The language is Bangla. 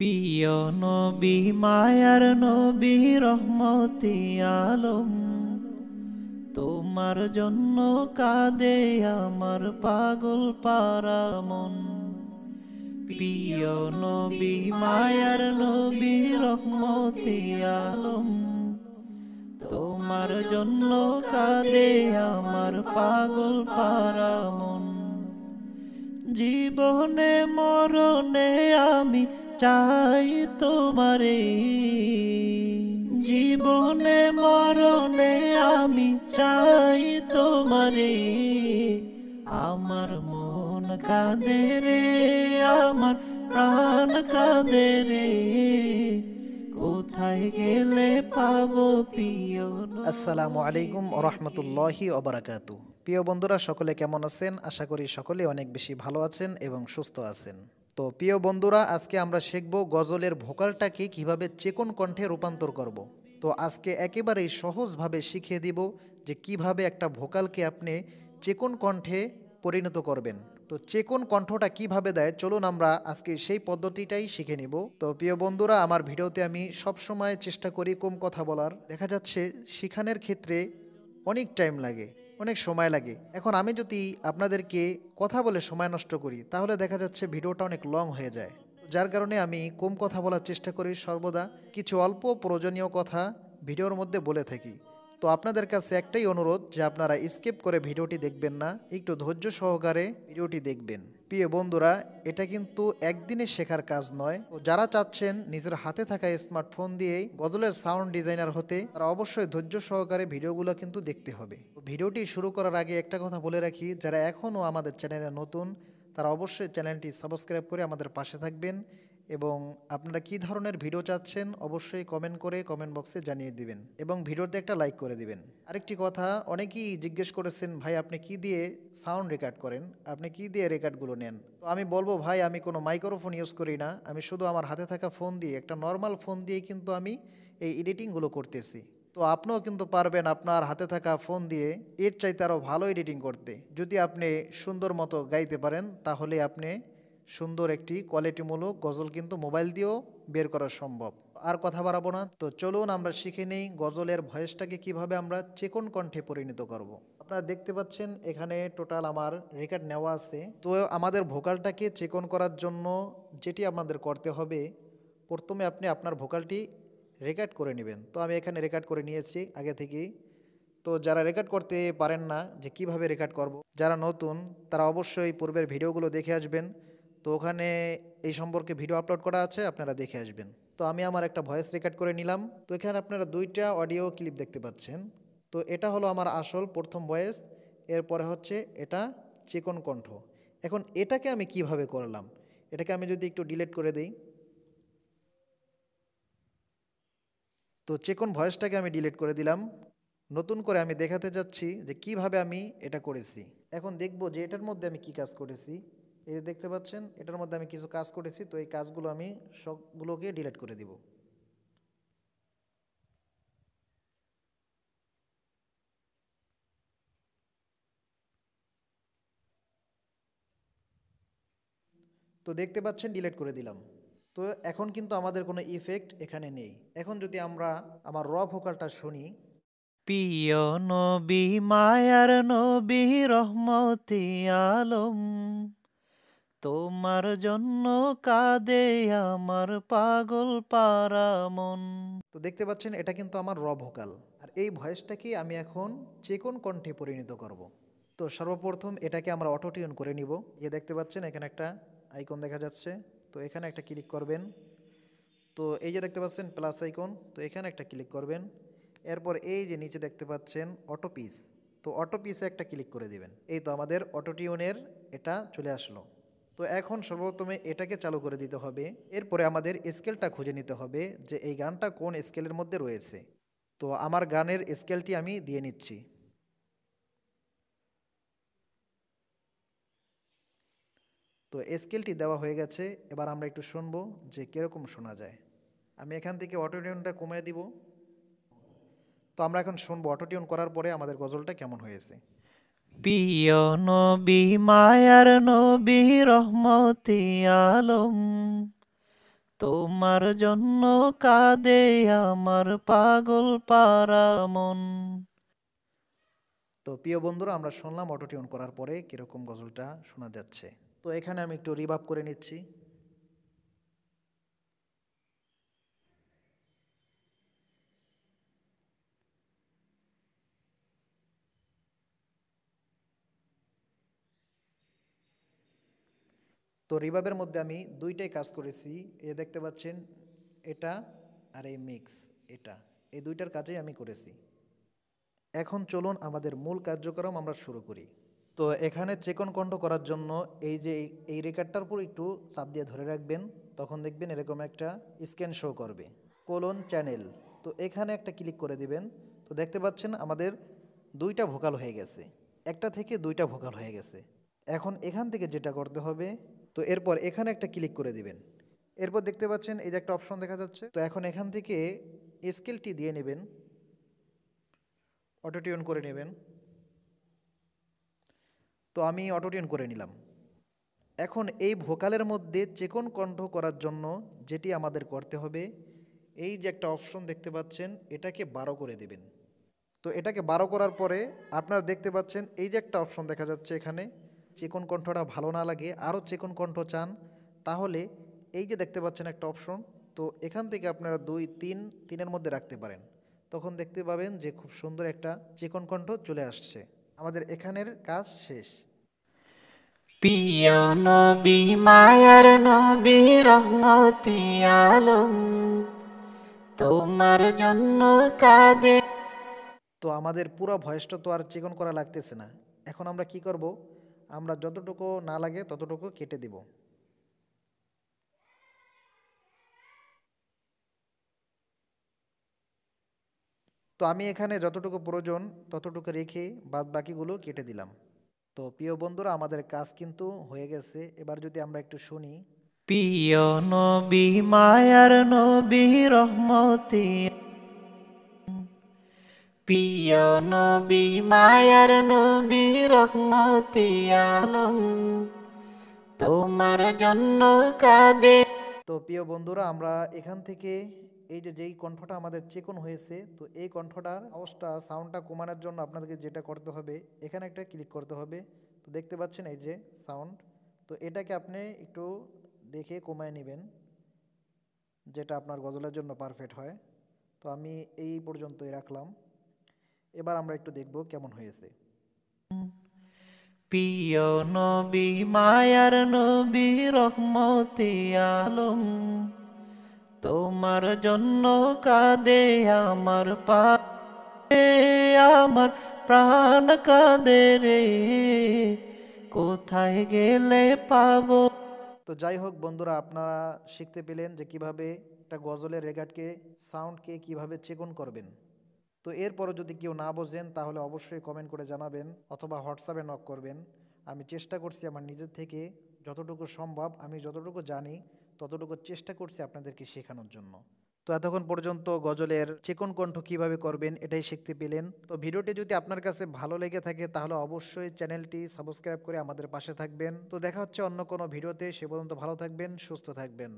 প্রিয় নবী মায়ার নবী রহমতি আলম, তোমার জন্য কাঁদে আমার পাগল পারা মন। প্রিয় নবী মায়ার নবী রহমতি আলম, তোমার জন্য কাঁদে আমার পাগল পারা মন। জীবনে মরণে আমি চাই তোমারে, জীবনে মরণে আমি চাই তোমারে। আমার মন কাঁদে রে, আমার প্রাণ কাঁদে রে, কোথায় গেলে পাবো প্রিয় নবী। আসসালামু আলাইকুম রহমতুল্লাহি ওবারাকাতু। প্রিয় বন্ধুরা, সকলে কেমন আছেন? আশা করি সকলে অনেক বেশি ভালো আছেন এবং সুস্থ আছেন। তো প্রিয় বন্ধুরা, আজকে আমরা শিখব গজলের ভোকালটাকে কিভাবে চেকন কণ্ঠে রূপান্তর করব। তো আজকে একেবারেই সহজভাবে শিখিয়ে দিব যে কিভাবে একটা ভোকালকে আপনি চেকন কণ্ঠে পরিণত করবেন। তো চেকন কণ্ঠটা কিভাবে দেয়, চলুন আমরা আজকে সেই পদ্ধতিটাই শিখে নিব। তো প্রিয় বন্ধুরা, আমার ভিডিওতে আমি সবসময় চেষ্টা করি কম কথা বলার। দেখা যাচ্ছে শিখানোর ক্ষেত্রে অনেক টাইম লাগে, অনেক সময় লাগে। এখন আমি যদি আপনাদেরকে কথা বলে সময় নষ্ট করি, তাহলে দেখা যাচ্ছে ভিডিওটা অনেক লং হয়ে যায়। যার কারণে আমি কম কথা বলার চেষ্টা করি, সর্বদা কিছু অল্প প্রয়োজনীয় কথা ভিডিওর মধ্যে বলে থাকি। তো আপনাদের কাছে একটাই অনুরোধ যে আপনারা স্কিপ করে ভিডিওটি দেখবেন না, একটু ধৈর্য সহকারে ভিডিওটি দেখবেন। প্রিয় বন্ধুরা, এটা কিন্তু একদিনে শেখার কাজ নয়। তো যারা চাচ্ছেন নিজের হাতে থাকা স্মার্টফোন দিয়েই গজলের সাউন্ড ডিজাইনার হতে, তারা অবশ্যই ধৈর্য সহকারে ভিডিওগুলো কিন্তু দেখতে হবে। তো ভিডিওটি শুরু করার আগে একটা কথা বলে রাখি, যারা এখনও আমাদের চ্যানেলে নতুন, তারা অবশ্যই চ্যানেলটি সাবস্ক্রাইব করে আমাদের পাশে থাকবেন এবং আপনারা কী ধরনের ভিডিও চাচ্ছেন অবশ্যই কমেন্ট করে কমেন্ট বক্সে জানিয়ে দিবেন এবং ভিডিওতে একটা লাইক করে দিবেন। আরেকটি কথা, অনেকেই জিজ্ঞেস করেছেন, ভাই আপনি কি দিয়ে সাউন্ড রেকর্ড করেন, আপনি কি দিয়ে রেকর্ডগুলো নেন? তো আমি বলবো, ভাই আমি কোনো মাইক্রোফোন ইউজ করি না, আমি শুধু আমার হাতে থাকা ফোন দিয়ে, একটা নর্মাল ফোন দিয়েই কিন্তু আমি এই এডিটিংগুলো করতেছি। তো আপনিও কিন্তু পারবেন আপনার হাতে থাকা ফোন দিয়ে এর চাইতে আরও ভালো এডিটিং করতে। যদি আপনি সুন্দর মতো গাইতে পারেন, তাহলে আপনি সুন্দর একটি কোয়ালিটিমূলক গজল কিন্তু মোবাইল দিয়েও বের করা সম্ভব। আর কথা বাড়াবো না, তো চলুন আমরা শিখে নেই গজলের ভয়েসটাকে কিভাবে আমরা চেকন কণ্ঠে পরিণত করব। আপনারা দেখতে পাচ্ছেন এখানে টোটাল আমার রেকর্ড নেওয়া আছে। তো আমাদের ভোকালটাকে চেকন করার জন্য যেটি আমাদের করতে হবে, প্রথমে আপনি আপনার ভোকালটি রেকর্ড করে নেবেন। তো আমি এখানে রেকর্ড করে নিয়েছি আগে থেকেই। তো যারা রেকর্ড করতে পারেন না যে কিভাবে রেকর্ড করব, যারা নতুন, তারা অবশ্যই পূর্বের ভিডিওগুলো দেখে আসবেন। তো ওখানে এই সম্পর্কে ভিডিও আপলোড করা আছে, আপনারা দেখে আসবেন। তো আমি আমার একটা ভয়েস রেকর্ড করে নিলাম। তো এখানে আপনারা দুইটা অডিও ক্লিপ দেখতে পাচ্ছেন। তো এটা হলো আমার আসল প্রথম ভয়েস, এরপরে হচ্ছে এটা চিকন কণ্ঠ। এখন এটাকে আমি কিভাবে করলাম, এটাকে আমি যদি একটু ডিলিট করে দিই, তো চেকন ভয়েসটাকে আমি ডিলিট করে দিলাম। নতুন করে আমি দেখাতে যাচ্ছি যে কিভাবে আমি এটা করেছি। এখন দেখব যে এটার মধ্যে আমি কি কাজ করেছি। এই যে দেখতে পাচ্ছেন এটার মধ্যে আমি কিছু কাজ করেছি, তো এই কাজগুলো আমি সবগুলোকে ডিলিট করে দিব। তো দেখতে পাচ্ছেন ডিলিট করে দিলাম। তো এখন কিন্তু আমাদের কোনো ইফেক্ট এখানে নেই। এখন যদি আমরা আমার র ভোকালটা শুনি, প্রিয় নবী মায়ার নবী রহমতি আলম, তোমার জন্য কাঁদে আমার পাগল পারা মন। তো দেখতে পাচ্ছেন এটা কিন্তু আমার র ভোকাল। আর এই ভয়েসটাকে আমি এখন চেকন কণ্ঠে পরিণত করব। তো সর্বপ্রথম এটাকে আমরা অটো টিউন করে নিব। এই দেখতে পাচ্ছেন এখানে একটা আইকন দেখা যাচ্ছে, তো এখানে একটা ক্লিক করবেন। তো এই যে দেখতে পাচ্ছেন প্লাস আইকন, তো এখানে একটা ক্লিক করবেন। এরপর এই যে নিচে দেখতে পাচ্ছেন অটো পিস, তো অটো পিসে একটা ক্লিক করে দিবেন। এই তো আমাদের অটো টিউনের এটা চলে আসলো। তো এখন সর্বপ্রথমে এটাকে চালু করে দিতে হবে। এরপরে আমাদের স্কেলটা খুঁজে নিতে হবে যে এই গানটা কোন স্কেলের মধ্যে রয়েছে। তো আমার গানের স্কেলটি আমি দিয়ে নিচ্ছি। তো স্কেলটি দেওয়া হয়ে গেছে, এবার আমরা একটু শুনবো যে কীরকম শোনা যায়। আমি এখান থেকে অটো টিউনটা কমিয়ে দিব। তো আমরা এখন শুনবো অটো টিউন করার পরে আমাদের গজলটা কেমন হয়েছে। প্রিয় নবী মায়ার নবী রহমতি আলম, তোমার জন্য কাঁদে আমার পাগল পারা মন। তো প্রিয় বন্ধুরা, আমরা শুনলাম অটোটিউন করার পরে কীরকম গজলটা শোনা যাচ্ছে। তো এখানে আমি একটু রিভাব করে নিচ্ছি। তো রিভাবের মধ্যে আমি দুইটাই কাজ করেছি। এ দেখতে পাচ্ছেন, এটা আর এই মিক্স, এটা, এই দুইটার কাজেই আমি করেছি। এখন চলুন আমাদের মূল কার্যক্রম আমরা শুরু করি। তো এখানে চেকন কণ্ঠ করার জন্য এই যে এই রেকর্ডটার উপর একটু চাপ দিয়ে ধরে রাখবেন, তখন দেখবেন এরকম একটা স্ক্যান শো করবে, কোলন চ্যানেল। তো এখানে একটা ক্লিক করে দিবেন। তো দেখতে পাচ্ছেন আমাদের দুইটা ভোকাল হয়ে গেছে, একটা থেকে দুইটা ভোকাল হয়ে গেছে। এখন এখান থেকে যেটা করতে হবে, তো এরপর এখানে একটা ক্লিক করে দিবেন। এরপর দেখতে পাচ্ছেন এই যে একটা অপশন দেখা যাচ্ছে। তো এখন এখান থেকে স্কেলটি দিয়ে নেবেন, অটোটিউন করে নেবেন। তো আমি অটোটিউন করে নিলাম। এখন এই ভোকালের মধ্যে চেকন কণ্ঠ করার জন্য যেটি আমাদের করতে হবে, এই যে একটা অপশন দেখতে পাচ্ছেন, এটাকে 12 করে দেবেন। তো এটাকে 12 করার পরে আপনারা দেখতে পাচ্ছেন এই যে একটা অপশন দেখা যাচ্ছে এখানে, চিকন কণ্ঠটা ভালো না লাগে আরও চিকন কণ্ঠ চান, তাহলে এই যে দেখতে পাচ্ছেন একটা অপশন, তো এখান থেকে আপনারা 2 3 তিনের মধ্যে রাখতে পারেন। তখন দেখতে পাবেন যে খুব সুন্দর একটা চিকন কণ্ঠ চলে আসছে। আমাদের এখানের কাজ শেষ। প্রিয় নবী মায়ার নবী রহমতি আলম, তোমার জন্য কাঁদে। তো আমাদের পুরো ভয়েসটা তো আর চিকন করা লাগতেছে না। এখন আমরা কি করব, আমরা যতটুকু না লাগে ততটুকু কেটে দিব। তো আমি এখানে যতটুকু প্রয়োজন ততটুকু রেখে বাদ বাকিগুলো কেটে দিলাম। তো প্রিয় বন্ধুরা, আমাদের কাজ কিন্তু হয়ে গেছে। এবার যদি আমরা একটু শুনি। প্রিয় নবী মায়ার নবী রহমতি, প্রিয় নবী মায়ার নবী রহমতি আলম, তোমার জন্য কাঁদে। তো প্রিয় বন্ধুরা, আমরা এখান থেকে এই যে যেই কণ্ঠটা আমাদের চেকন হয়েছে, তো এই কণ্ঠটার আওয়াজটা সাউন্ডটা কমানোর জন্য আপনাদেরকে যেটা করতে হবে, এখানে একটা ক্লিক করতে হবে। তো দেখতে পাচ্ছেন এই যে সাউন্ড, তো এটাকে আপনি একটু দেখে কমায় নেবেন, যেটা আপনার গজলের জন্য পারফেক্ট হয়। তো আমি এই পর্যন্তই রাখলাম। এবার আমরা একটু দেখব কেমন হয়েছে। প্রিয় নবী মায়ার নবী রহমতি আলম, তোমার জন্য কাঁদে আমার পায়ে আমার প্রাণ কাঁদে রে, কোথায় গেলে পাবো। তো যাই হোক বন্ধুরা, আপনারা শিখতে পেলেন যে কিভাবে একটা গজলের রেগাটকে, সাউন্ডকে কিভাবে চেকন করবেন। তো এরপরও যদি কেউ না বোঝেন তাহলে অবশ্যই কমেন্ট করে জানাবেন অথবা হোয়াটসঅ্যাপে নক করবেন। আমি চেষ্টা করছি আমার নিজের থেকে যতটুকু সম্ভব, আমি যতটুকু জানি ততটুকু চেষ্টা করছি আপনাদেরকে শেখানোর জন্য। তো এতক্ষণ পর্যন্ত গজলের চিকন কণ্ঠ কিভাবে করবেন এটাই শিখতে পেলেন। তো ভিডিওটি যদি আপনার কাছে ভালো লেগে থাকে তাহলে অবশ্যই চ্যানেলটি সাবস্ক্রাইব করে আমাদের পাশে থাকবেন। তো দেখা হচ্ছে অন্য কোনো ভিডিওতে, সে পর্যন্ত ভালো থাকবেন, সুস্থ থাকবেন।